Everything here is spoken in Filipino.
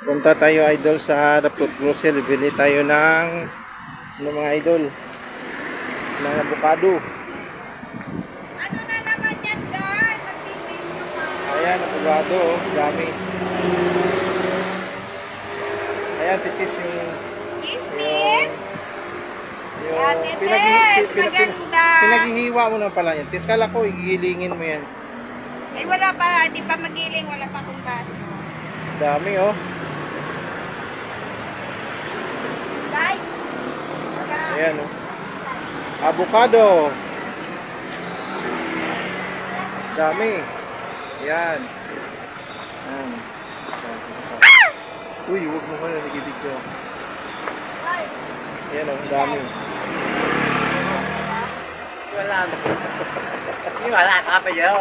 Punta tayo idol sa The Fruit Grocery. Bili tayo ng mga idol, ng avocado. Ano na naman yan, Dar? Magtitinyo ka. Ayan, avocado, oh, dami. Ayan, si Tis yung Kismis? Ate pinaghi- Tess, maganda. pinaghihiwa mo na pala yan. Tis, kala ko igigilingin mo yan. Eh, wala pa. Di pa magiling. Wala pa akong baso. Dami oh. Day! Ayan oh. Avocado. Dami. Ayan. Ayan. Uy, huwag mo ka na nagibigyo. Ayan oh, dami. Wala mo. Hindi wala ka pa dyan.